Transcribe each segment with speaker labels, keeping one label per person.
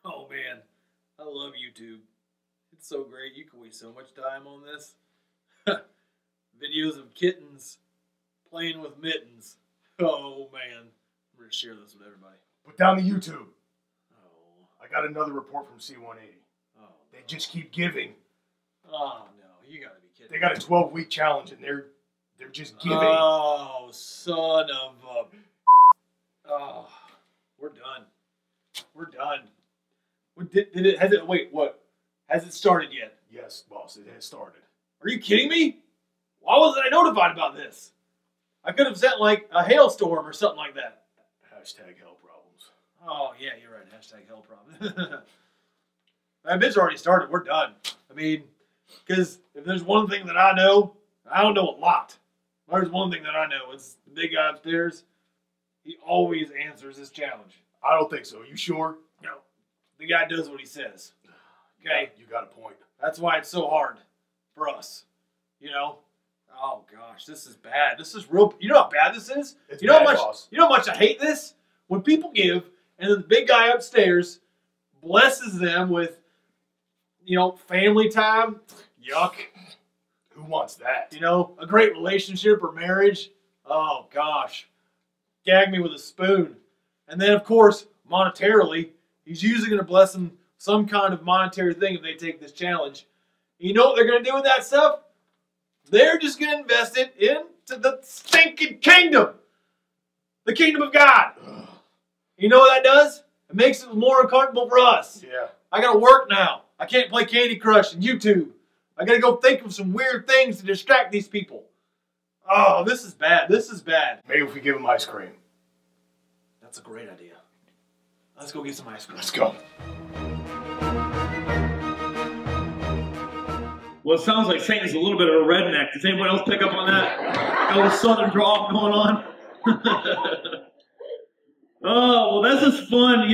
Speaker 1: Oh man, I love YouTube. It's so great. You can waste so much time on this. Videos of kittens playing with mittens. Oh man, I'm going to share this with everybody.
Speaker 2: Put down the YouTube.
Speaker 1: Oh.
Speaker 2: I got another report from C180.
Speaker 1: Oh.
Speaker 2: They just keep giving.
Speaker 1: Oh no, you got to be kidding.
Speaker 2: They got a 12-week challenge and they're just giving.
Speaker 1: Oh, son of a... Oh, we're done. We're done. Has it started yet?
Speaker 2: Yes, boss, it has started.
Speaker 1: Are you kidding me? Why wasn't I notified about this? I could have sent like a hailstorm or something like that.
Speaker 2: Hashtag hell problems.
Speaker 1: Oh, yeah, you're right. Hashtag hell problem. I mean, it's already started. We're done. I mean, because if there's one thing that I don't know a lot. There's one thing that I know. It's the big guy upstairs. He always answers his challenge.
Speaker 2: I don't think so. You sure?
Speaker 1: No. The guy does what he says. Okay?
Speaker 2: You got a point.
Speaker 1: That's why it's so hard for us. You know? Oh, gosh. This is bad. This is real. You know how bad this is?
Speaker 2: It's
Speaker 1: you know
Speaker 2: bad,
Speaker 1: how much,
Speaker 2: boss.
Speaker 1: You know how much I hate this? When people give, and then the big guy upstairs blesses them with, family time. Yuck.
Speaker 2: Who wants that?
Speaker 1: A great relationship or marriage. Oh, gosh. Gag me with a spoon. And then, of course, monetarily, he's usually going to bless them some kind of monetary thing if they take this challenge. You know what they're going to do with that stuff? They're just going to invest it into the stinking kingdom. The kingdom of God. You know what that does? It makes it more uncomfortable for us.
Speaker 2: Yeah.
Speaker 1: I got to work now. I can't play Candy Crush and YouTube. I got to go think of some weird things to distract these people. Oh, this is bad. This is bad.
Speaker 2: Maybe if we give them ice cream.
Speaker 1: That's a great idea. Let's go get some ice cream.
Speaker 2: Let's go.
Speaker 3: Well, it sounds like Satan's a little bit of a redneck. Does anyone else pick up on that? Got a little southern drawl going on. Oh, well, this is fun.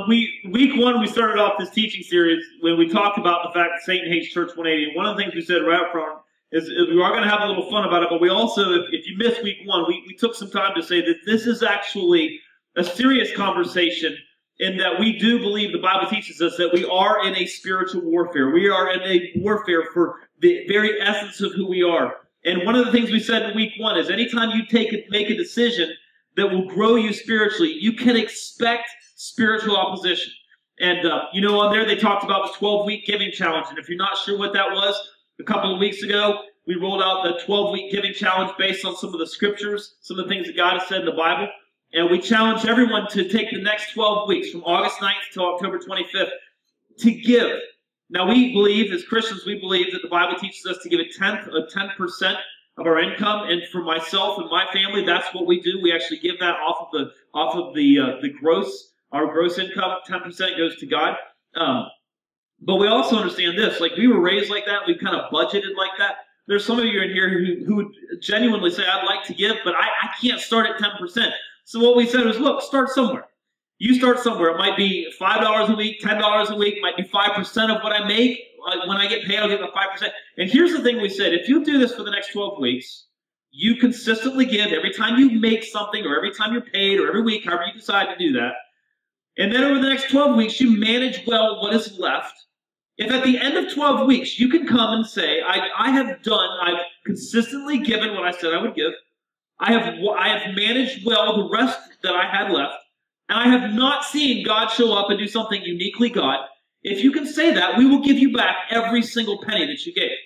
Speaker 3: Week one, we started off this teaching series when we talked about the fact that Satan hates Church 180. And one of the things we said right up front is we are going to have a little fun about it, but we also, if you missed week one, we took some time to say that this is actually a serious conversation in that we do believe the Bible teaches us that we are in a spiritual warfare. We are in a warfare for the very essence of who we are. And one of the things we said in week one is anytime you make a decision that will grow you spiritually, you can expect spiritual opposition. And, on there they talked about the 12-week giving challenge. And if you're not sure what that was, a couple of weeks ago, we rolled out the 12-week giving challenge based on some of the scriptures, some of the things that God has said in the Bible. And we challenge everyone to take the next 12 weeks, from August 9th to October 25th, to give. Now, we believe, as Christians, we believe that the Bible teaches us to give a 10% of our income. And for myself and my family, that's what we do. We actually give that off of the gross, our gross income. 10% goes to God. But we also understand this, like we were raised like that. We kind of budgeted like that. There's some of you in here who would genuinely say, I'd like to give, but I can't start at 10%. So what we said was, look, start somewhere. You start somewhere. It might be $5 a week, $10 a week. It might be 5% of what I make. When I get paid, I'll give the 5%. And here's the thing we said. If you do this for the next 12 weeks, you consistently give every time you make something or every time you're paid or every week, however you decide to do that. And then over the next 12 weeks, you manage well what is left. If at the end of 12 weeks, you can come and say, I've consistently given what I said I would give. I have managed well the rest that I had left, and I have not seen God show up and do something uniquely God. If you can say that, we will give you back every single penny that you gave.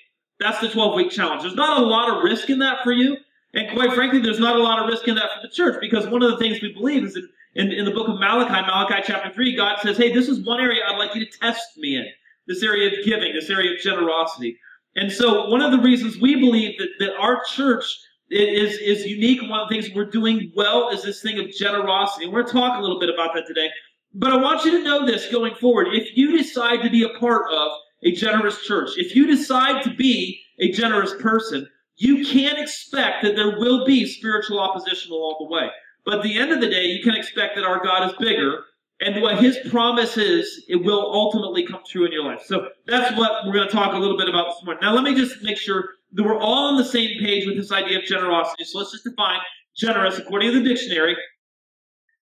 Speaker 3: That's the 12-week challenge. There's not a lot of risk in that for you. And quite frankly, there's not a lot of risk in that for the church, because one of the things we believe is that in the book of Malachi chapter 3, God says, hey, this is one area I'd like you to test me in. This area of giving, this area of generosity. And so one of the reasons we believe that our church is unique, and one of the things we're doing well is this thing of generosity. And we're going to talk a little bit about that today. But I want you to know this going forward. If you decide to be a part of a generous church, if you decide to be a generous person, you can expect that there will be spiritual opposition along the way. But at the end of the day, you can expect that our God is bigger, and what his promise is, it will ultimately come true in your life. So that's what we're going to talk a little bit about this morning. Now, let me just make sure that we're all on the same page with this idea of generosity. So let's just define generous according to the dictionary.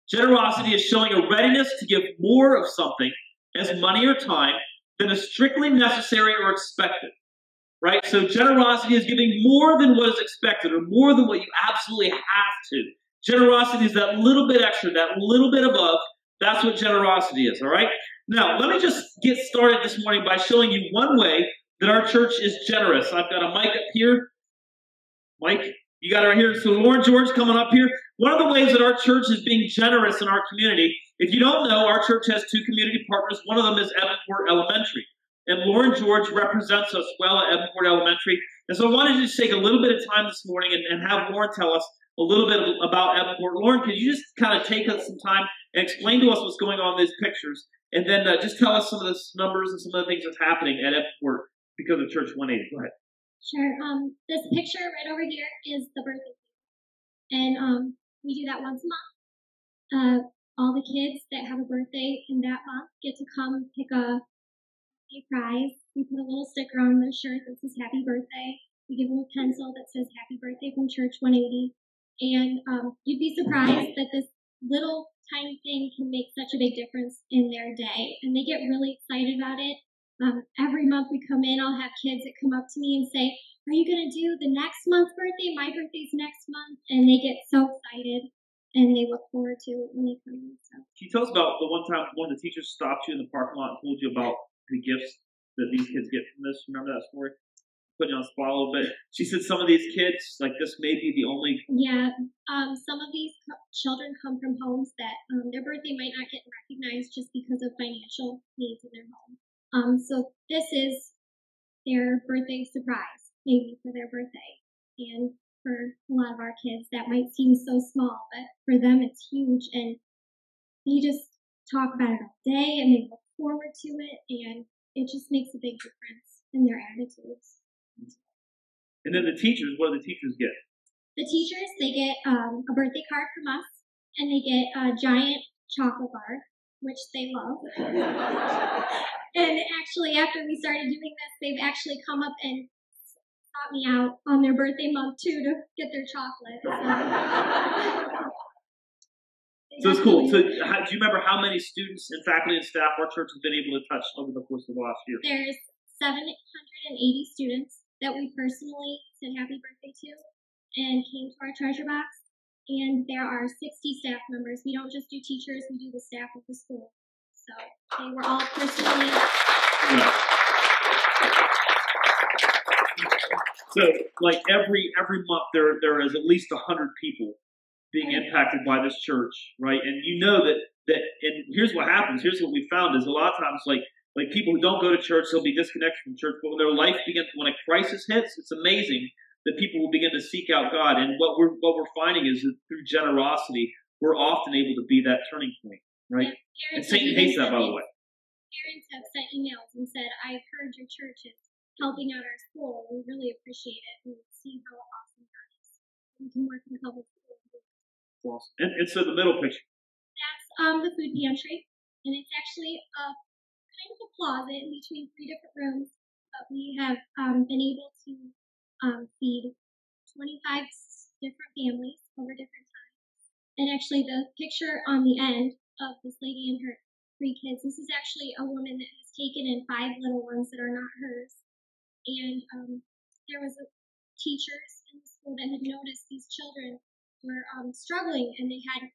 Speaker 3: Generosity is showing a readiness to give more of something, as money or time, than is strictly necessary or expected. Right? So generosity is giving more than what is expected, or more than what you absolutely have to. Generosity is that little bit extra, that little bit above. That's what generosity is, all right? Now, let me just get started this morning by showing you one way that our church is generous. I've got a mic up here. Mike, you got it right here. So Lauren George coming up here. One of the ways that our church is being generous in our community, if you don't know, our church has two community partners. One of them is Evanport Elementary. And Lauren George represents us well at Evanport Elementary. And so I wanted to just take a little bit of time this morning and have Lauren tell us a little bit about Evanport. Lauren, could you just kind of take us some time and explain to us what's going on in these pictures? And then just tell us some of the numbers and some of the things that's happening at Evanport because of Church 180. Go ahead.
Speaker 4: Sure. This picture right over here is the birthday cake. And we do that once a month. All the kids that have a birthday in that month get to come pick a prize. We put a little sticker on their shirt that says happy birthday. We give them a pencil that says happy birthday from Church 180. And you'd be surprised that this little tiny thing can make such a big difference in their day. And they get really excited about it. Every month we come in, I'll have kids that come up to me and say, are you going to do the next month's birthday? My birthday's next month. And they get so excited, and they look forward to it when they come in. So.
Speaker 3: Can you tell us about the one time one of the teachers stopped you in the parking lot and told you about the gifts that these kids get from this? Remember that story? Putting you on the spot a little bit. She said some of these kids, like this may be the only...
Speaker 4: Yeah, some of these children come from homes that their birthday might not get recognized just because of financial needs in their home. So this is their birthday surprise, maybe for their birthday. And for a lot of our kids, that might seem so small, but for them it's huge. And you just talk about it all day, and they look forward to it, and it just makes a big difference in their attitudes.
Speaker 3: And then the teachers, what do the teachers get?
Speaker 4: The teachers, they get a birthday card from us, and they get a giant chocolate bar, which they love. And actually, after we started doing this, they've actually come up and sought me out on their birthday month, too, to get their chocolate.
Speaker 3: So it's cool. So do you remember how many students and faculty and staff our church has been able to touch over the course of the last year?
Speaker 4: There's 780 students that we personally said happy birthday to and came to our treasure box. And there are 60 staff members. We don't just do teachers, we do the staff of the school. So they were all personally.
Speaker 3: Yeah. So like every month there is at least 100 people being impacted by this church, right? And you know that and here's what happens. Here's what we found is a lot of times like people who don't go to church, they'll be disconnected from church, but when their life begins, when a crisis hits, it's amazing that people will begin to seek out God. And what we're finding is that through generosity, we're often able to be that turning point, right?
Speaker 4: Yeah,
Speaker 3: and Satan hates that, by the way.
Speaker 4: Parents have sent emails and said, I've heard your church is helping out our school. We really appreciate it. And see how awesome that is. We can work in the public school.
Speaker 3: Awesome. And so the middle picture.
Speaker 4: That's the food pantry. And it's actually a kind of a closet in between 3 different rooms. But we have been able to feed 25 different families over different times. And actually the picture on the end of this lady and her 3 kids, this is actually a woman that has taken in 5 little ones that are not hers. And there was teachers in the school that had noticed these children were struggling, and they had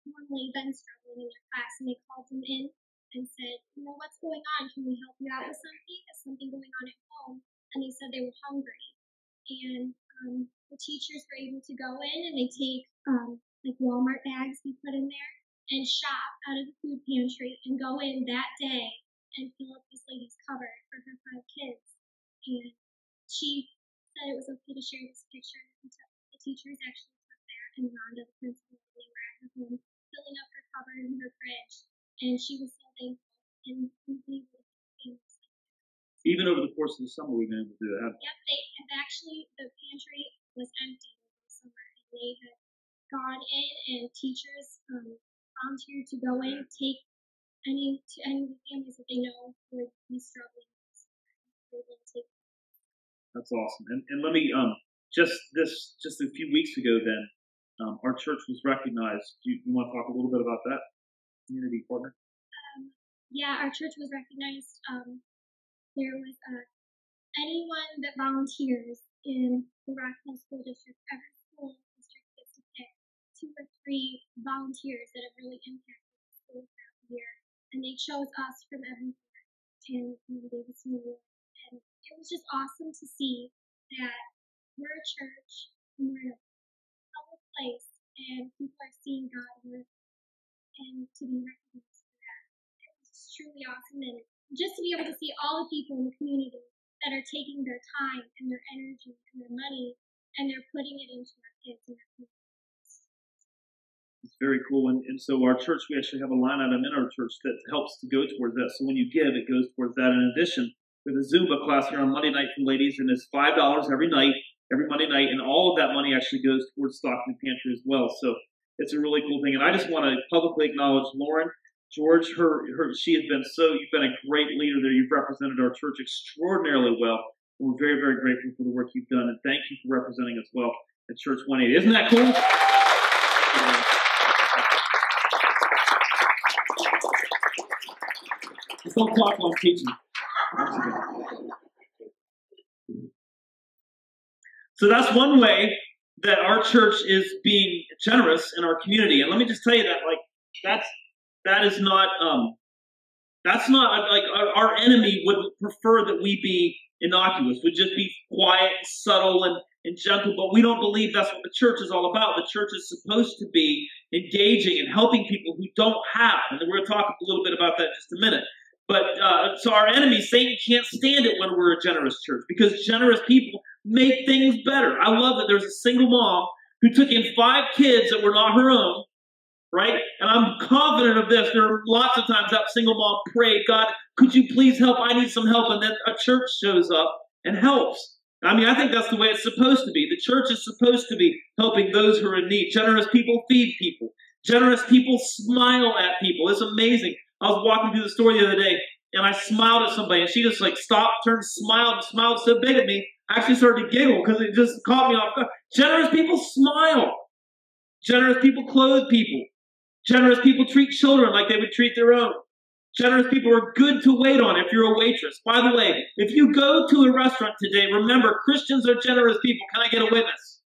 Speaker 4: normally been struggling in their class, and they called them in and said, you know, what's going on? Can we help you out with something? Is something going on at home? And they said they were hungry. And the teachers were able to go in and they take like Walmart bags we put in there and shop out of the food pantry and go in that day and fill up this lady's cupboard for her 5 kids. And she said it was okay to share this picture. And the teachers actually took that, and Rhonda, the principal, they were at her home filling up her cupboard and her fridge. And she was so thankful. And we believe that things.
Speaker 3: Even over the course of the summer, we've been able to do that.
Speaker 4: Yep, they have actually, the pantry was empty over the summer, and they had gone in, and teachers volunteered to go in, take any of the families that they know would be struggling.
Speaker 3: That's awesome. And let me just a few weeks ago, then our church was recognized. Do you want to talk a little bit about that? Community partner.
Speaker 4: Yeah, our church was recognized. There was anyone that volunteers in the Rockville School District. Every school district gets to pick 2 or 3 volunteers that have really impacted the school throughout the year, and they chose us from every and gave us an award. And it was just awesome to see that we're a church and we're in a public place, and people are seeing God work, and to be recognized for that. It was truly awesome, and just to be able to see all the people in the community that are taking their time and their energy and their money, and they're putting it into our kids and our communities.
Speaker 3: It's very cool. And so our church, we actually have a line item in our church that helps to go towards that. So when you give, it goes towards that. In addition, we have a Zumba class here on Monday night for ladies, and it's $5 every Monday night, and all of that money actually goes towards stocking the pantry as well. So it's a really cool thing. And I just want to publicly acknowledge Lauren, George, she has been you've been a great leader there. You've represented our church extraordinarily well. And we're very, very grateful for the work you've done. And thank you for representing us well at Church 180. Isn't that cool? Just don't talk while I'm teaching. So that's one way that our church is being generous in our community. And let me just tell you that, that is not, that's not, like, our enemy would prefer that we be innocuous, would just be quiet, subtle, and gentle, but we don't believe that's what the church is all about. The church is supposed to be engaging and helping people who don't have, and we're going to talk a little bit about that in just a minute. But, so our enemy, Satan, can't stand it when we're a generous church, because generous people make things better. I love that there's a single mom who took in 5 kids that were not her own, right? And I'm confident of this. There are lots of times that single mom prayed, God, could you please help? I need some help. And then a church shows up and helps. I mean, I think that's the way it's supposed to be. The church is supposed to be helping those who are in need. Generous people feed people. Generous people smile at people. It's amazing. I was walking through the store the other day, and I smiled at somebody, and she just stopped, turned, smiled so big at me, I actually started to giggle because it just caught me off guard. Generous people smile. Generous people clothe people. Generous people treat children like they would treat their own. Generous people are good to wait on if you're a waitress. By the way, if you go to a restaurant today, remember, Christians are generous people. Can I get a witness?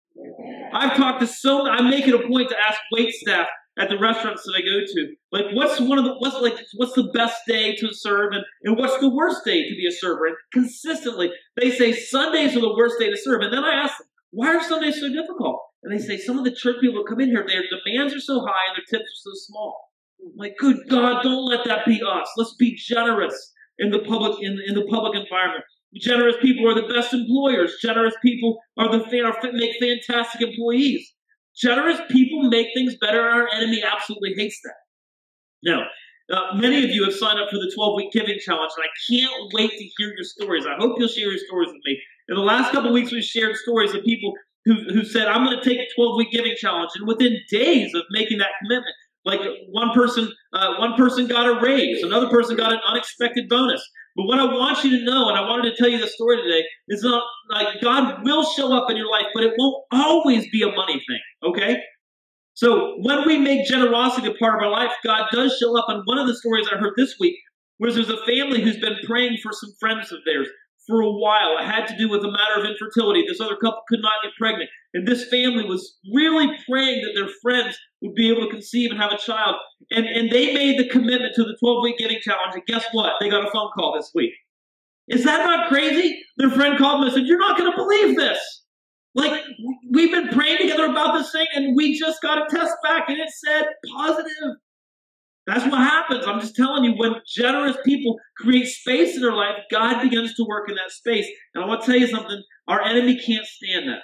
Speaker 3: I've talked to I make it a point to ask wait staff at the restaurants that I go to, what's the best day to serve, and what's the worst day to be a server? And consistently, they say Sundays are the worst day to serve. And then I ask them, why are Sundays so difficult? And they say, some of the church people who come in here, their demands are so high and their tips are so small. I'm like, good God, don't let that be us. Let's be generous in the public environment. Generous people are the best employers. Generous people make fantastic employees. Generous people make things better, and our enemy absolutely hates that. Now, many of you have signed up for the 12-week giving challenge, and I can't wait to hear your stories. I hope you'll share your stories with me. In the last couple of weeks, we've shared stories of people who said, I'm going to take a 12-week giving challenge. And within days of making that commitment, one person got a raise, another person got an unexpected bonus. But what I want you to know, and I wanted to tell you the story today, is not God will show up in your life, but it won't always be a money thing, okay? So when we make generosity a part of our life, God does show up. And one of the stories I heard this week was there's a family who's been praying for some friends of theirs for a while. It had to do with a matter of infertility. This other couple could not get pregnant. And this family was really praying that their friends would be able to conceive and have a child. And they made the commitment to the 12-week giving challenge. And guess what? They got a phone call this week. Is that not crazy? Their friend called them and said, you're not going to believe this. Like, we've been praying together about this thing, and we just got a test back, and it said positive. That's what happens. I'm just telling you, when generous people create space in their life, God begins to work in that space. And I want to tell you something. Our enemy can't stand that.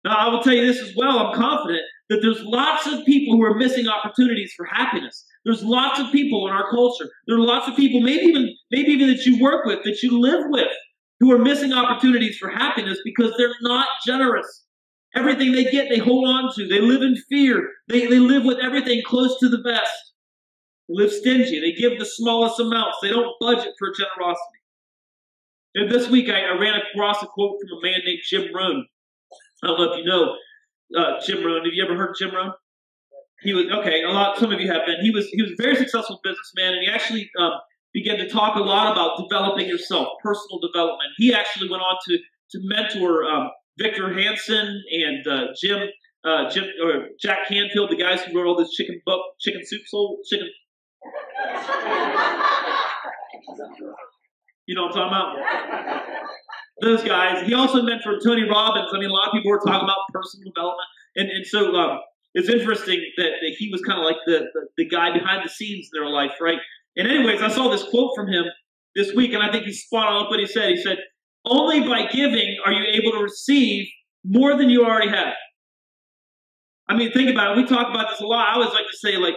Speaker 3: Now, I will tell you this as well. I'm confident that there's lots of people who are missing opportunities for happiness. There's lots of people in our culture. There are lots of people, maybe even that you work with, that you live with, who are missing opportunities for happiness because they're not generous. Everything they get, they hold on to. They live in fear. They live with everything close to the vest. They live stingy. They give the smallest amounts. They don't budget for generosity. And this week, I ran across a quote from a man named Jim Rohn. I don't know if you know Jim Rohn. Have you ever heard of Jim Rohn? He was some of you have been. He was a very successful businessman, and he actually began to talk a lot about developing yourself, personal development. He actually went on to mentor Victor Hansen and Jack Canfield, the guys who wrote all this chicken soup chicken. You know what I'm talking about? Those guys. He also mentored Tony Robbins. I mean, a lot of people were talking about personal development. And so it's interesting that he was kind of like the guy behind the scenes in their life, right? And anyways, I saw this quote from him this week, and I think he's spot on with what he said. He said, only by giving are you able to receive more than you already have. I mean, think about it. We talk about this a lot. I always like to say, like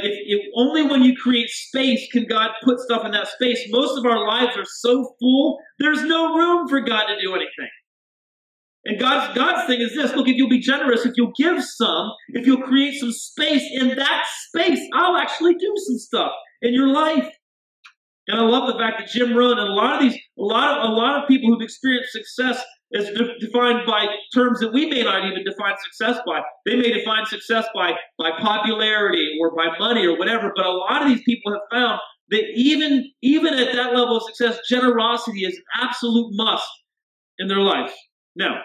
Speaker 3: if only when you create space can God put stuff in that space. Most of our lives are so full, there's no room for God to do anything. And God's thing is this: look, if you'll be generous, if you'll give some, if you'll create some space in that space, I'll actually do some stuff in your life. And I love the fact that Jim Rohn and a lot of people who've experienced success is defined by terms that we may not even define success by. They may define success by popularity or by money or whatever, but a lot of these people have found that even at that level of success, generosity is an absolute must in their life. Now,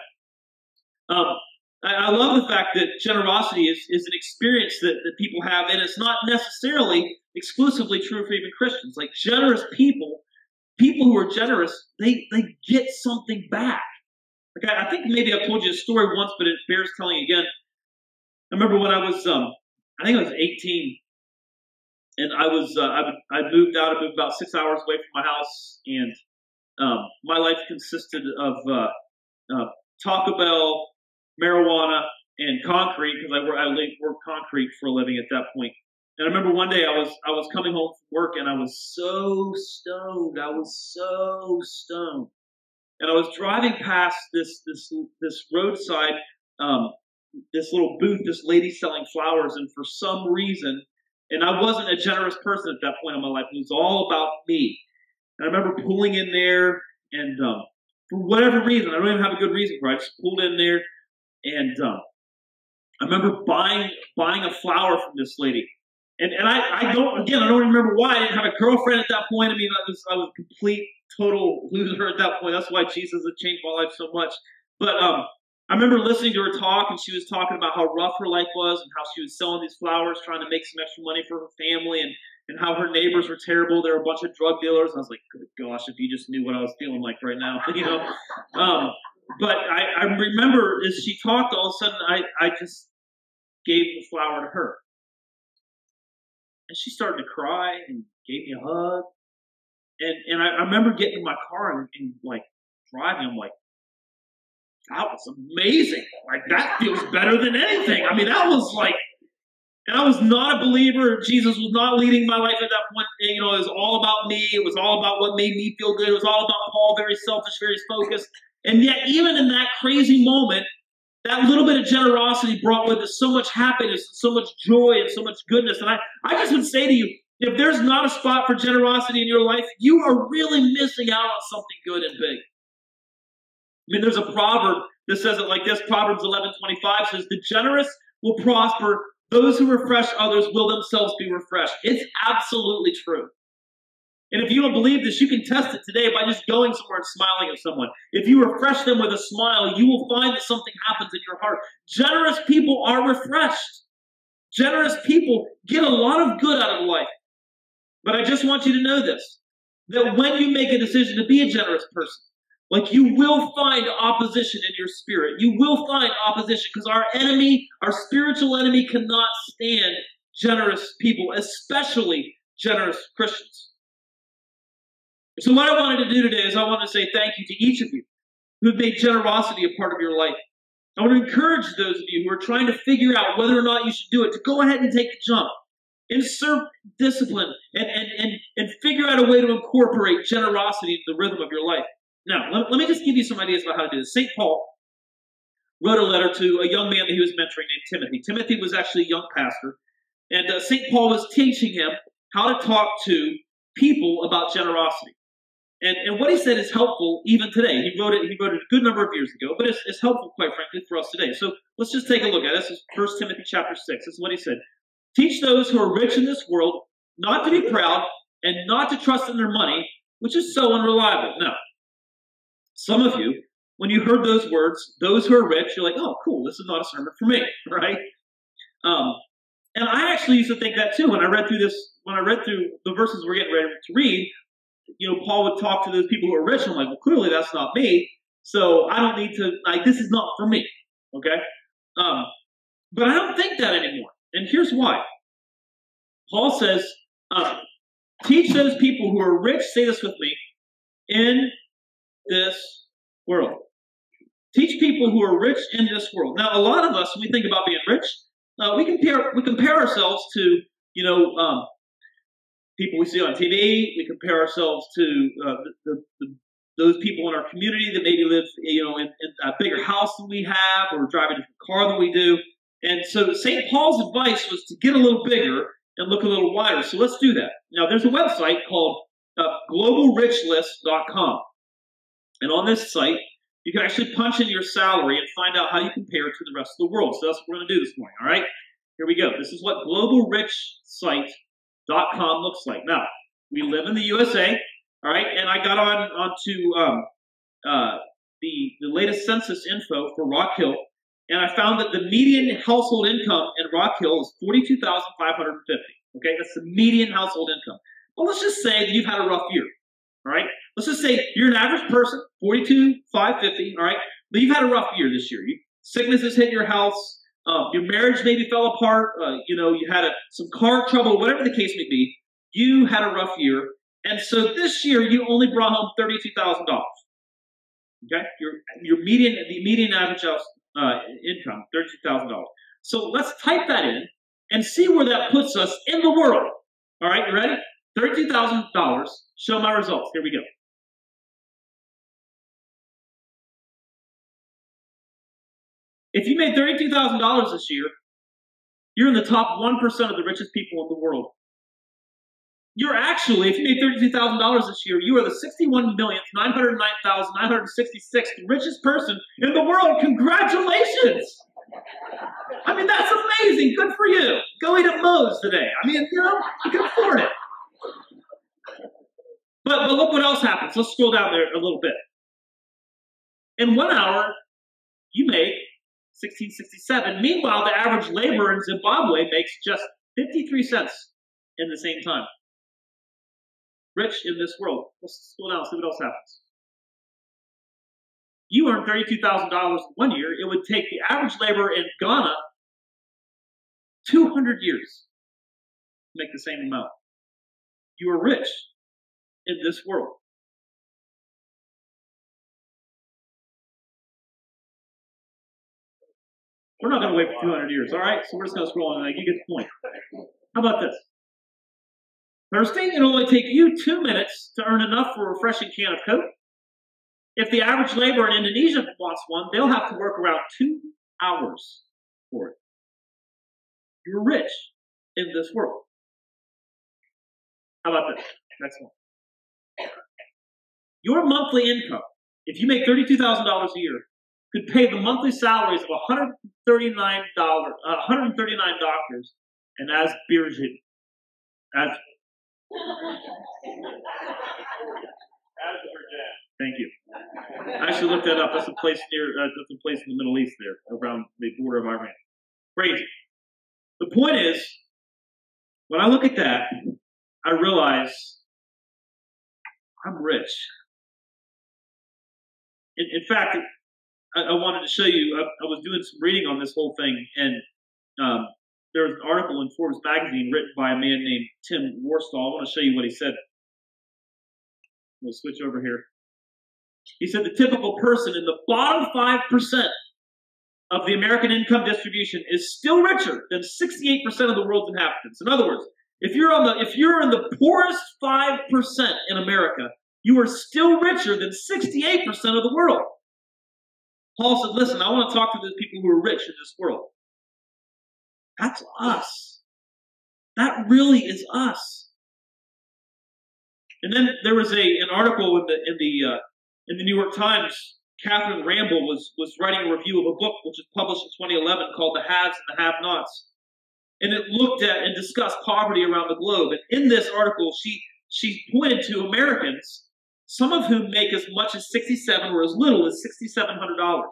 Speaker 3: I love the fact that generosity is an experience that people have, and it's not necessarily exclusively true for even Christians. Like generous people who are generous, they get something back. Like I think maybe I've told you a story once, but it bears telling again. I remember when I was, I think I was 18, and I moved out. I moved about 6 hours away from my house, and my life consisted of Taco Bell, marijuana, and concrete, because I worked concrete for a living at that point. And I remember one day I was coming home from work, and I was so stoned. And I was driving past this roadside, this little booth, this lady selling flowers, and for some reason, and I wasn't a generous person at that point in my life. It was all about me. And I remember pulling in there, and for whatever reason, I don't even have a good reason for it. I just pulled in there, and I remember buying a flower from this lady. And I don't remember why. I didn't have a girlfriend at that point. I mean, I was a complete, total loser at that point. That's why Jesus had changed my life so much. But I remember listening to her talk, and she was talking about how rough her life was and how she was selling these flowers, trying to make some extra money for her family, and how her neighbors were terrible. They were a bunch of drug dealers. And I was like, good gosh, if you just knew what I was feeling like right now, you know. But I remember as she talked, all of a sudden I just gave the flower to her. And she started to cry and gave me a hug. And I remember getting in my car and like driving. I'm like, that was amazing. Like, that feels better than anything. I mean, that was like, and I was not a believer. Jesus was not leading my life at that point. You know, it was all about me. It was all about what made me feel good. It was all about Paul, very selfish, very focused. And yet, even in that crazy moment, that little bit of generosity brought with it so much happiness, and so much joy, and so much goodness. And I just would say to you, if there's not a spot for generosity in your life, you are really missing out on something good and big. I mean, there's a proverb that says it like this. Proverbs 11:25 says, the generous will prosper. Those who refresh others will themselves be refreshed. It's absolutely true. And if you don't believe this, you can test it today by just going somewhere and smiling at someone. If you refresh them with a smile, you will find that something happens in your heart. Generous people are refreshed. Generous people get a lot of good out of life. But I just want you to know this, that when you make a decision to be a generous person, Like, you will find opposition in your spirit. You will find opposition because our enemy, our spiritual enemy, cannot stand generous people, especially generous Christians. So what I wanted to do today is I wanted to say thank you to each of you who have made generosity a part of your life. I want to encourage those of you who are trying to figure out whether or not you should do it to go ahead and take the jump. Insert discipline and figure out a way to incorporate generosity into the rhythm of your life. Now, let me just give you some ideas about how to do this. St. Paul wrote a letter to a young man that he was mentoring named Timothy. Timothy was actually a young pastor, and St. Paul was teaching him how to talk to people about generosity. And what he said is helpful even today. He wrote it a good number of years ago, but it's helpful, quite frankly, for us today. So let's just take a look at it. This is 1 Timothy chapter 6. This is what he said. Teach those who are rich in this world not to be proud and not to trust in their money, which is so unreliable. Now, some of you, when you heard those words, those who are rich, you're like, oh, cool, this is not a sermon for me, right? And I actually used to think that too. When I read through the verses we're getting ready to read, Paul would talk to those people who are rich. And I'm like, well, clearly that's not me. So I don't need to, this is not for me. Okay? But I don't think that anymore. And here's why. Paul says, teach those people who are rich, say this with me, in this world. Teach people who are rich in this world. Now, a lot of us, when we think about being rich, we compare ourselves to, people we see on TV. We compare ourselves to those people in our community that maybe live, in a bigger house than we have, or drive a different car than we do. And so St. Paul's advice was to get a little bigger and look a little wider. So let's do that. Now, there's a website called globalrichlist.com. And on this site, you can actually punch in your salary and find out how you compare to the rest of the world. So that's what we're going to do this morning, all right? Here we go. This is what globalrichlist.com looks like. Now, we live in the USA, all right? And I got onto the latest census info for Rock Hill, and I found that the median household income in Rock Hill is $42,550. Okay, that's the median household income. Well, let's just say that you've had a rough year. All right, let's just say you're an average person, $42,550. All right, but you've had a rough year this year. Sickness has hit your house. Your marriage maybe fell apart. You had some car trouble, whatever the case may be. You had a rough year, and so this year you only brought home $32,000. Okay, the median average house income, $32,000. So let's type that in and see where that puts us in the world. All right, you ready? $32,000. Show my results. Here we go. If you made $32,000 this year, you're in the top 1% of the richest people in the world. You're actually, if you made $32,000 this year, you are the 61,909,966th richest person in the world. Congratulations! I mean, that's amazing. Good for you. Go eat at Moe's today. I mean, you can afford it. But look what else happens. Let's scroll down there a little bit. In 1 hour, you make $16.67. Meanwhile, the average laborer in Zimbabwe makes just 53 cents in the same time. Rich in this world. Let's scroll down and see what else happens. You earn $32,000 1 year. It would take the average laborer in Ghana 200 years to make the same amount. You are rich in this world. We're not going to wait for 200 years, all right? So we're just going to scroll on. You get the point. How about this? Thursday, it'll only take you 2 minutes to earn enough for a refreshing can of Coke. If the average laborer in Indonesia wants one, they'll have to work around 2 hours for it. You're rich in this world. How about this? Next one. Your monthly income, if you make $32,000 a year, could pay the monthly salaries of 139 doctors and as Birgit. Thank you. I actually looked that up. That's a place in the Middle East there, around the border of Iran. Crazy. The point is, when I look at that, I realize I'm rich. in fact, I wanted to show you, I was doing some reading on this whole thing, and there was an article in Forbes magazine written by a man named Tim Worstall. I want to show you what he said. We'll switch over here. He said the typical person in the bottom 5% of the American income distribution is still richer than 68% of the world's inhabitants. In other words, if you're in the poorest 5% in America, you are still richer than 68% of the world. Paul said, listen, I want to talk to those people who are rich in this world. That's us. That really is us. And then there was an article in the New York Times. Catherine Ramble was writing a review of a book which was published in 2011 called The Haves and the Have-Nots. And it looked at and discussed poverty around the globe. And in this article, she pointed to Americans, some of whom make as much as $67 or as little as $6,700.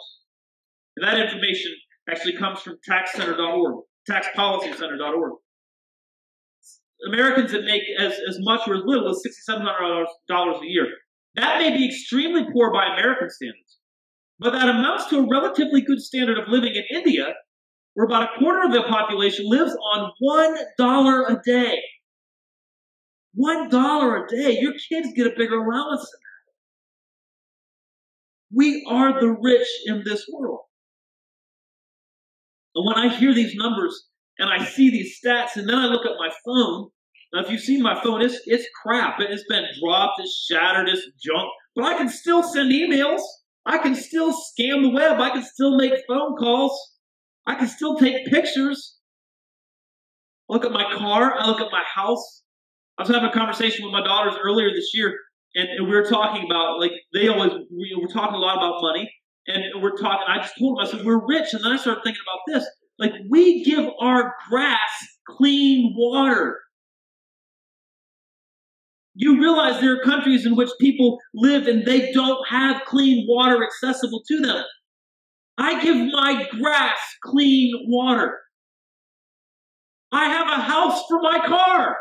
Speaker 3: And that information actually comes from taxcenter.org, taxpolicycenter.org. Americans that make as much or as little as $6,700 a year. That may be extremely poor by American standards, but that amounts to a relatively good standard of living in India, where about a quarter of the population lives on $1 a day. $1 a day. Your kids get a bigger allowance than that. We are the rich in this world. And when I hear these numbers and I see these stats, and then I look at my phone. Now, if you've seen my phone, it's crap. It's been dropped, it's shattered, it's junk. But I can still send emails. I can still scam the web. I can still make phone calls. I can still take pictures. I look at my car. I look at my house. I was having a conversation with my daughters earlier this year, and we were talking about, like, we were talking a lot about money, and I just told them, I said, we're rich. And then I started thinking about this. Like, we give our grass clean water. You realize there are countries in which people live and they don't have clean water accessible to them. I give my grass clean water. I have a house for my car.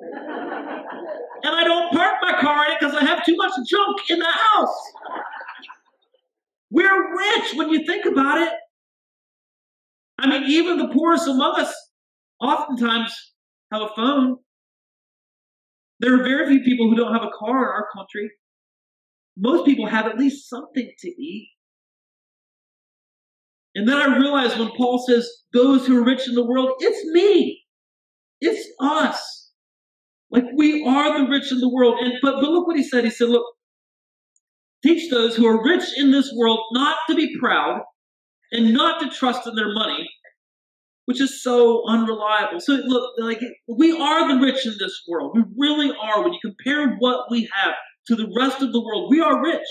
Speaker 3: And I don't park my car in it because I have too much junk in the house. We're rich when you think about it. I mean, even the poorest among us oftentimes have a phone. There are very few people who don't have a car in our country. Most people have at least something to eat. And then I realized when Paul says, those who are rich in the world, it's me. It's us. Like, we are the rich in the world. But look what he said. He said, look, teach those who are rich in this world not to be proud and not to trust in their money, which is so unreliable. So look, like, we are the rich in this world. We really are. When you compare what we have to the rest of the world, we are rich.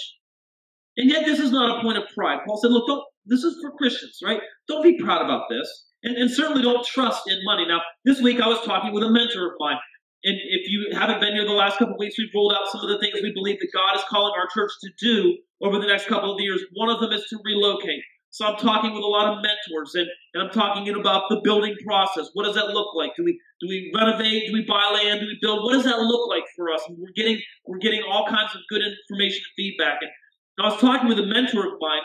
Speaker 3: And yet this is not a point of pride. Paul said, look, this is for Christians, right? Don't be proud about this. And certainly don't trust in money. Now, this week I was talking with a mentor of mine. And if you haven't been here the last couple of weeks, we've rolled out some of the things we believe that God is calling our church to do over the next couple of years. One of them is to relocate. So I'm talking with a lot of mentors, and I'm talking about the building process. What does that look like? Do we renovate? Do we buy land? Do we build? What does that look like for us? And we're getting all kinds of good information and feedback. And I was talking with a mentor of mine,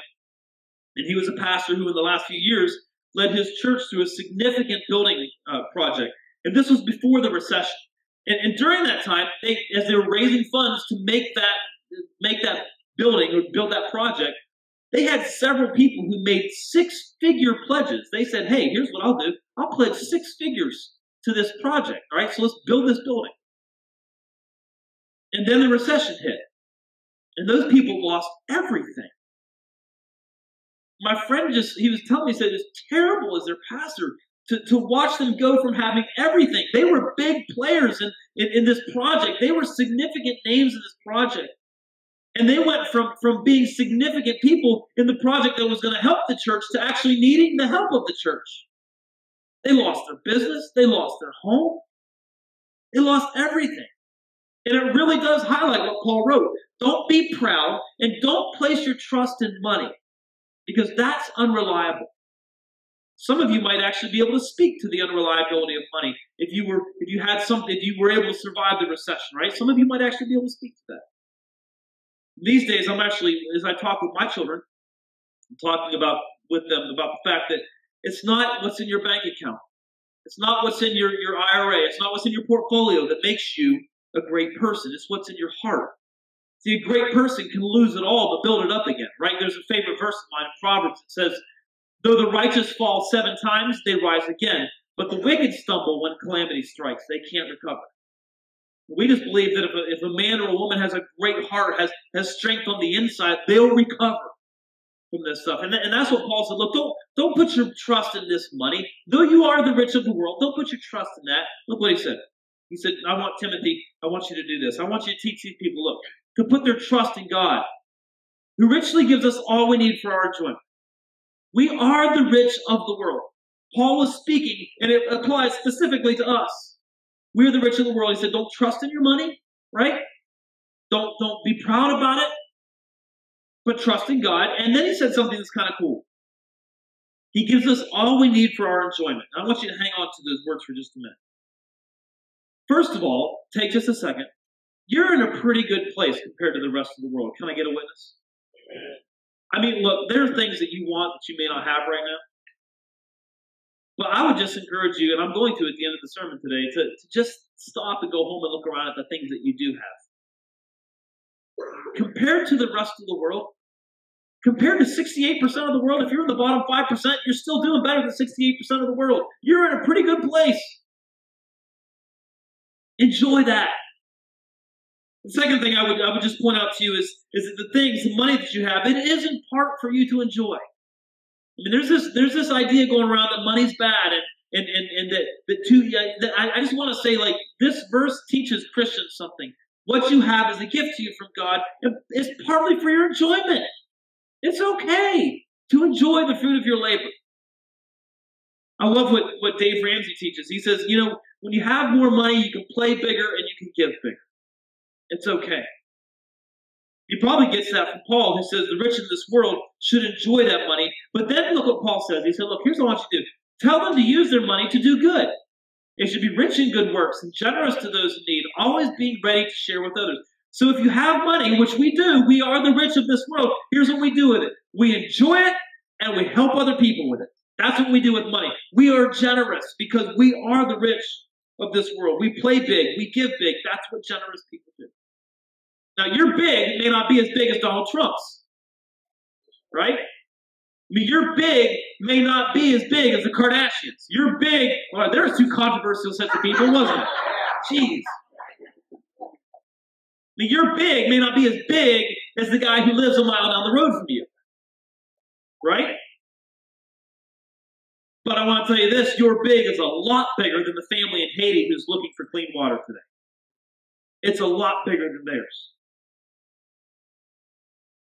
Speaker 3: and he was a pastor who in the last few years led his church through a significant building project. And this was before the recession. And during that time, as they were raising funds to make that building or build that project, they had several people who made six-figure pledges. They said, hey, here's what I'll do. I'll pledge 6 figures to this project. All right, so let's build this building. And then the recession hit. And those people lost everything. My friend he was telling me, he said, it's terrible as their pastor to watch them go from having everything. They were big players in this project. They were significant names in this project. And they went from being significant people in the project that was going to help the church to actually needing the help of the church. They lost their business. They lost their home. They lost everything. And it really does highlight what Paul wrote. Don't be proud and don't place your trust in money, because that's unreliable. Some of you might actually be able to speak to the unreliability of money if you were able to survive the recession, right? Some of you might actually be able to speak to that. These days, I'm actually, as I talk with my children, I'm talking with them about the fact that it's not what's in your bank account. It's not what's in your IRA. It's not what's in your portfolio that makes you a great person. It's what's in your heart. See, a great person can lose it all but build it up again, right? There's a favorite verse of mine in Proverbs that says, though the righteous fall 7 times, they rise again. But the wicked stumble when calamity strikes. They can't recover. We just believe that if a man or a woman has a great heart, has strength on the inside, they'll recover from this stuff. And that's what Paul said. Look, don't put your trust in this money. Though you are the rich of the world, don't put your trust in that. Look what he said. He said, I want you to do this. I want you to teach these people, look, to put their trust in God, who richly gives us all we need for our enjoyment. We are the rich of the world. Paul was speaking, and it applies specifically to us. We're the rich of the world. He said, don't trust in your money, right? Don't be proud about it, but trust in God. And then he said something that's kind of cool. He gives us all we need for our enjoyment. I want you to hang on to those words for just a minute. First of all, take just a second. You're in a pretty good place compared to the rest of the world. Can I get a witness? I mean, look, there are things that you want that you may not have right now. But I would just encourage you, and I'm going to at the end of the sermon today, to just stop and go home and look around at the things that you do have. Compared to the rest of the world, compared to 68% of the world, if you're in the bottom 5%, you're still doing better than 68% of the world. You're in a pretty good place. Enjoy that. The second thing I would just point out to you is that the things, the money that you have, it is in part for you to enjoy. I mean, there's this idea going around that money's bad, and I just want to say, like, this verse teaches Christians something. What you have is a gift to you from God. It's partly for your enjoyment. It's okay to enjoy the fruit of your labor. I love what Dave Ramsey teaches. He says, when you have more money, you can play bigger and you can give bigger. It's okay. He probably gets that from Paul, who says the rich in this world should enjoy that money. But then look what Paul says. He said, look, here's what I want you to do. Tell them to use their money to do good. They should be rich in good works and generous to those in need, always being ready to share with others. So if you have money, which we do, we are the rich of this world, here's what we do with it. We enjoy it and we help other people with it. That's what we do with money. We are generous because we are the rich of this world. We play big. We give big. That's what generous people do. Now, your big may not be as big as Donald Trump's, right? I mean, your big may not be as big as the Kardashians. Your big, well, there's 2 controversial sets of people, wasn't it? Jeez. I mean, your big may not be as big as the guy who lives a mile down the road from you, right? But I want to tell you this, your big is a lot bigger than the family in Haiti who's looking for clean water today. It's a lot bigger than theirs.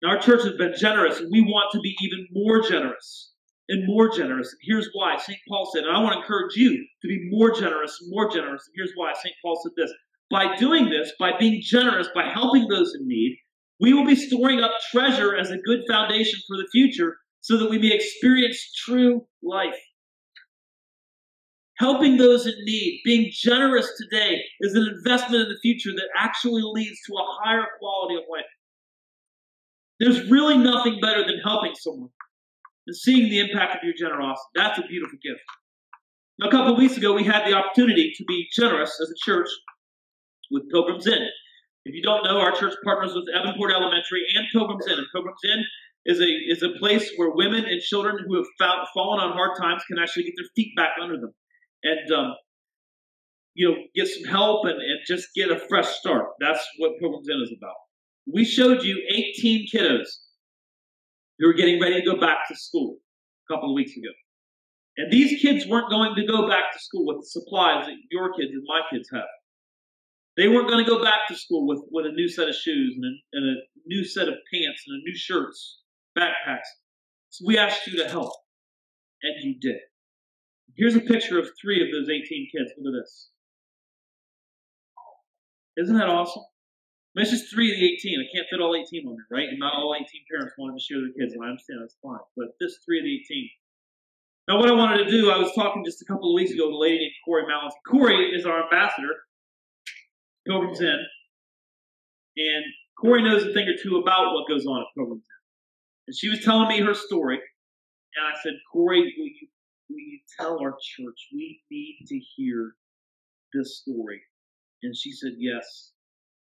Speaker 3: Now, our church has been generous, and we want to be even more generous and more generous. And here's why. St. Paul said, and I want to encourage you to be more generous and more generous. And here's why. St. Paul said this. By doing this, by being generous, by helping those in need, we will be storing up treasure as a good foundation for the future so that we may experience true life. Helping those in need, being generous today is an investment in the future that actually leads to a higher quality of life. There's really nothing better than helping someone and seeing the impact of your generosity. That's a beautiful gift. Now, a couple of weeks ago, we had the opportunity to be generous as a church with Pilgrim's Inn. If you don't know, our church partners with Evanport Elementary and Pilgrim's Inn. And Pilgrim's Inn is a place where women and children who have fallen on hard times can actually get their feet back under them and get some help and just get a fresh start. That's what Pilgrim's Inn is about. We showed you 18 kiddos who were getting ready to go back to school a couple of weeks ago. And these kids weren't going to go back to school with the supplies that your kids and my kids have. They weren't going to go back to school with a new set of shoes and a new set of pants and new shirts, backpacks. So we asked you to help, and you did. Here's a picture of 3 of those 18 kids. Look at this. Isn't that awesome? It's just 3 of the 18. I can't fit all 18 on there, right? And not all 18 parents wanted to share their kids, and I understand that's fine. But this 3 of the 18. Now, what I wanted to do, I was talking just a couple of weeks ago with a lady named Corey Mallins. Corey is our ambassador, Pilgrim's Inn. And Corey knows a thing or two about what goes on at Pilgrim's Inn. And she was telling me her story. And I said, Corey, will you tell our church we need to hear this story? And she said, yes.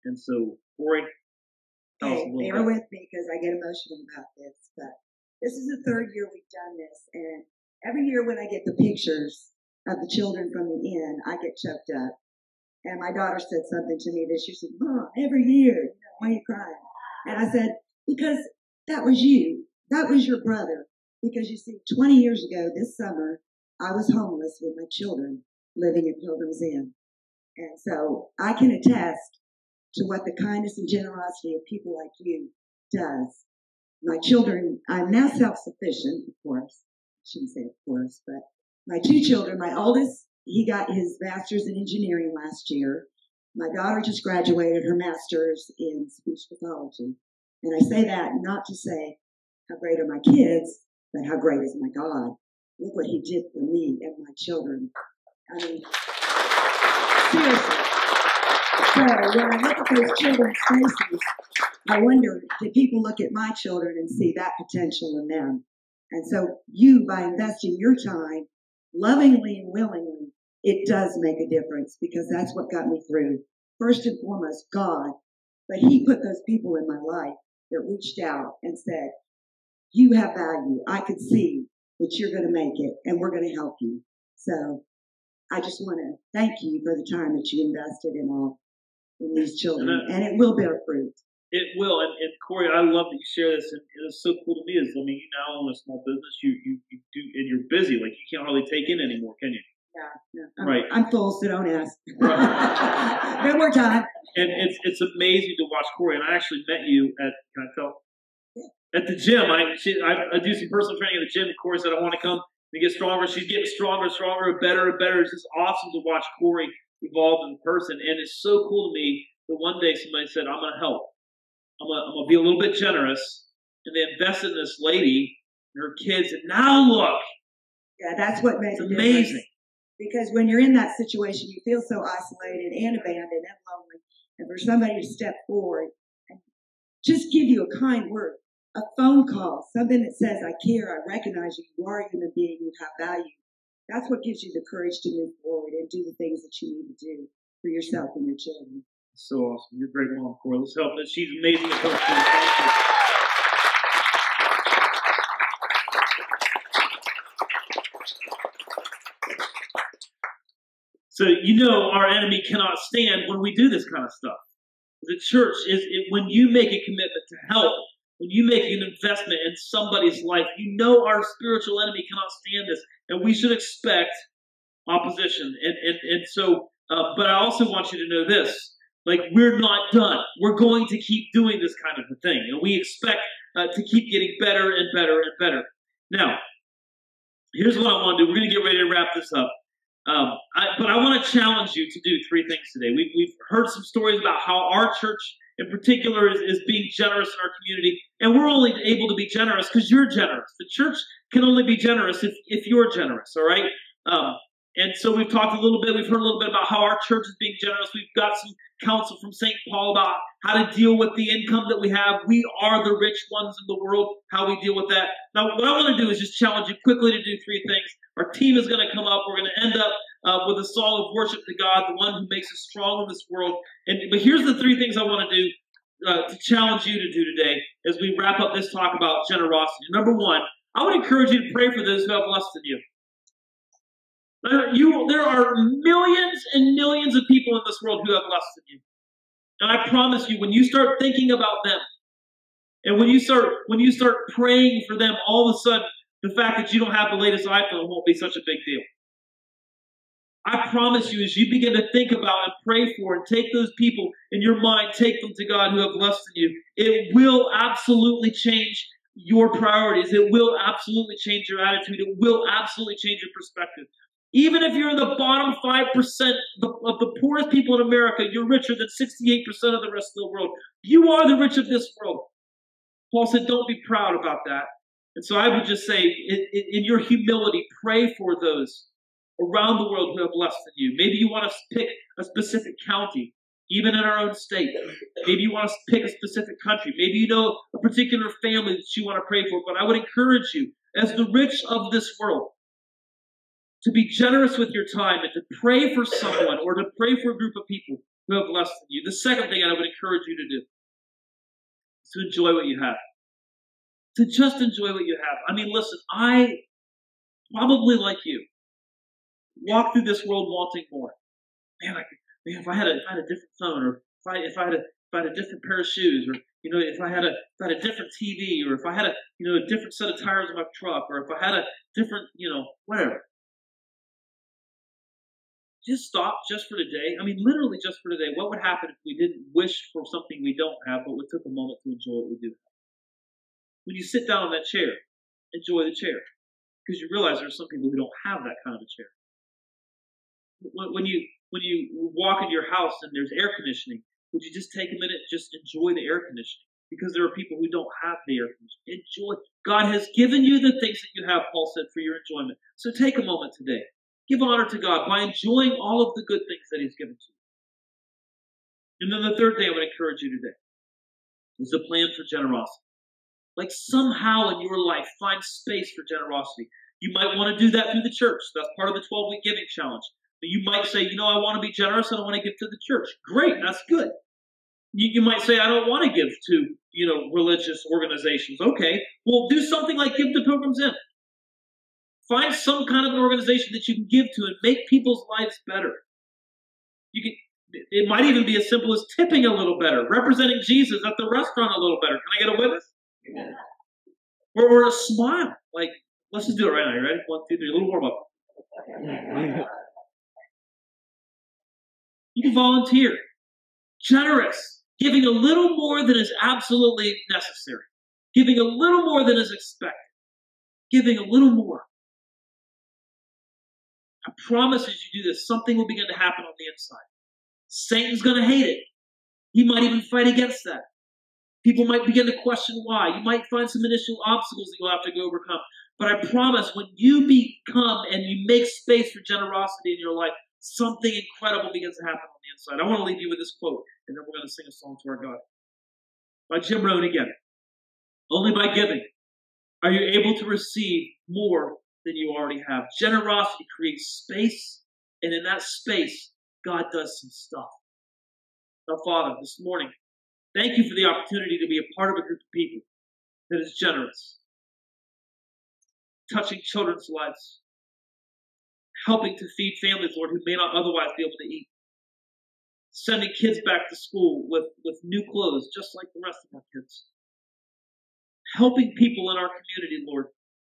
Speaker 3: And so, Corey, tell us a little
Speaker 5: bear
Speaker 3: bit.
Speaker 5: with me because I get emotional about this. But this is the third year we've done this. And every year when I get the pictures of the children from the inn, I get choked up. And my daughter said something to me this year. She said, Mom, every year, why are you crying? And I said, because that was you. That was your brother. Because you see, 20 years ago this summer, I was homeless with my children living at Pilgrim's Inn. And so I can attest to what the kindness and generosity of people like you does. My children, I'm now self-sufficient, of course. I shouldn't say of course, but my two children, my oldest, he got his master's in engineering last year. My daughter just graduated her master's in speech pathology. And I say that not to say how great are my kids, but how great is my God. Look what he did for me and my children. I mean, seriously. So when I look at those children's faces, I wonder, do people look at my children and see that potential in them? And so you, by investing your time, lovingly and willingly, it does make a difference because that's what got me through. First and foremost, God. But he put those people in my life that reached out and said, you have value. I could see that you're going to make it and we're going to help you. So I just want to thank you for the time that you invested in these children. And it will bear fruit.
Speaker 3: It will. And Corey, I love that you share this. And it's so cool to me is, I mean, you now own a small business. You do, and you're busy. Like, you can't hardly take in anymore, can you?
Speaker 5: Yeah.
Speaker 3: Right.
Speaker 5: I'm full, so don't ask.
Speaker 3: Right.
Speaker 5: No more time.
Speaker 3: And it's amazing to watch Corey. And I actually met you at, can I tell? At the gym. I do some personal training at the gym. Corey said, I want to come and get stronger. She's getting stronger, better and better. It's just awesome to watch Corey evolve in person. And it's so cool to me that one day somebody said, I'm going to help. I'm going to be a little bit generous. And they invested in this lady and her kids. And now look.
Speaker 5: Yeah, that's what makes
Speaker 3: it
Speaker 5: amazing.
Speaker 3: Difference.
Speaker 5: Because when you're in that situation, you feel so isolated and abandoned and lonely. And for somebody to step forward and just give you a kind word, a phone call, something that says, I care, I recognize you, you are a human being, you have value. That's what gives you the courage to move forward and do the things that you need to do for yourself and your children.
Speaker 3: So awesome. You're a great mom, Corey. Let's help her. She's amazing at her. Thank you. So, our enemy cannot stand when we do this kind of stuff. The church when you make a commitment to help, when you make an investment in somebody's life, our spiritual enemy cannot stand this, and we should expect opposition. And so, but I also want you to know this: like, we're not done. We're going to keep doing this kind of a thing, and we expect to keep getting better and better and better. Now, here's what I want to do. We're going to get ready to wrap this up. But I want to challenge you to do three things today. We've heard some stories about how our church in particular is being generous in our community, and we're only able to be generous because you're generous. The church can only be generous if you're generous, all right? And so we've talked a little bit, we've heard a little bit about how our church is being generous. We've got some counsel from St. Paul about how to deal with the income that we have. We are the rich ones in the world, how we deal with that. Now, what I want to do is just challenge you quickly to do three things. Our team is going to come up. We're going to end up with a song of worship to God, the one who makes us strong in this world. But here's the three things I want to do to challenge you to do today as we wrap up this talk about generosity. Number one, I would encourage you to pray for those who have less than you. There are millions and millions of people in this world who have less than you. And I promise you, when you start thinking about them, and when you start praying for them, all of a sudden, the fact that you don't have the latest iPhone won't be such a big deal. I promise you, as you begin to think about and pray for and take those people in your mind, take them to God who have less than you, it will absolutely change your priorities. It will absolutely change your attitude. It will absolutely change your perspective. Even if you're in the bottom 5% of the poorest people in America, you're richer than 68% of the rest of the world. You are the rich of this world. Paul said, don't be proud about that. And so I would just say, in your humility, pray for those around the world who have less than you. Maybe you want to pick a specific county, even in our own state. Maybe you want to pick a specific country. Maybe you know a particular family that you want to pray for. But I would encourage you, as the rich of this world, to be generous with your time and to pray for someone or to pray for a group of people who have less than you. The second thing I would encourage you to do is to enjoy what you have. To just enjoy what you have. I mean, listen, I probably like you walk through this world wanting more. Man, if I had a different phone, or if I had a different pair of shoes, or if I had a different TV, or if I had a different set of tires on my truck, or if I had a different whatever. Just stop just for today. I mean, literally just for today. What would happen if we didn't wish for something we don't have, but we took a moment to enjoy what we do have? When you sit down in that chair, enjoy the chair, because you realize there's some people who don't have that kind of a chair. When you walk into your house and there's air conditioning, would you just take a minute and just enjoy the air conditioning? Because there are people who don't have the air conditioning. Enjoy. God has given you the things that you have, Paul said, for your enjoyment. So take a moment today. Give honor to God by enjoying all of the good things that He's given to you. And then the third thing I would encourage you today is a plan for generosity. Like somehow in your life, find space for generosity. You might want to do that through the church. That's part of the 12-week giving challenge. But you might say, I want to be generous and I want to give to the church. Great, that's good. You might say, I don't want to give to, religious organizations. Okay, well, do something like give to Pilgrim's Inn. Find some kind of an organization that you can give to and make people's lives better. It might even be as simple as tipping a little better, representing Jesus at the restaurant a little better. Can I get a witness? Yeah. Or a smile. Like, let's just do it right now. You ready? 1, 2, 3. A little warm up. You can volunteer. Generous. Giving a little more than is absolutely necessary. Giving a little more than is expected. Giving a little more. I promise as you do this, something will begin to happen on the inside. Satan's going to hate it. He might even fight against that. People might begin to question why. You might find some initial obstacles that you'll have to go overcome. But I promise when you become and you make space for generosity in your life, something incredible begins to happen on the inside. I want to leave you with this quote, and then we're going to sing a song to our God. By Jim Rohn again. Only by giving are you able to receive more than you already have. Generosity creates space, and in that space, God does some stuff. Now, Father, this morning, thank you for the opportunity to be a part of a group of people that is generous, touching children's lives, helping to feed families, Lord, who may not otherwise be able to eat, sending kids back to school with new clothes, just like the rest of our kids, helping people in our community, Lord,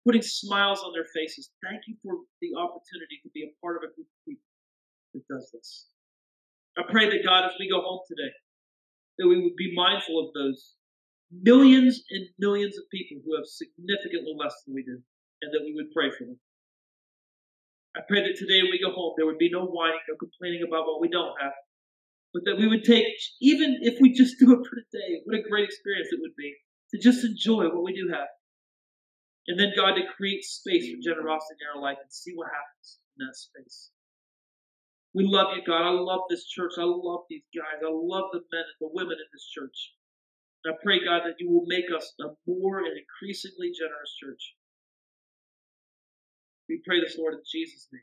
Speaker 3: putting smiles on their faces. Thank you for the opportunity to be a part of a group of people that does this. I pray that, God, as we go home today, that we would be mindful of those millions and millions of people who have significantly less than we do, and that we would pray for them. I pray that today when we go home, there would be no whining, no complaining about what we don't have, but that we would take, even if we just do it for today, what a great experience it would be to just enjoy what we do have. And then, God, to create space for generosity in our life and see what happens in that space. We love you, God. I love this church. I love these guys. I love the men and the women in this church. And I pray, God, that you will make us a more and increasingly generous church. We pray this, Lord, in Jesus' name.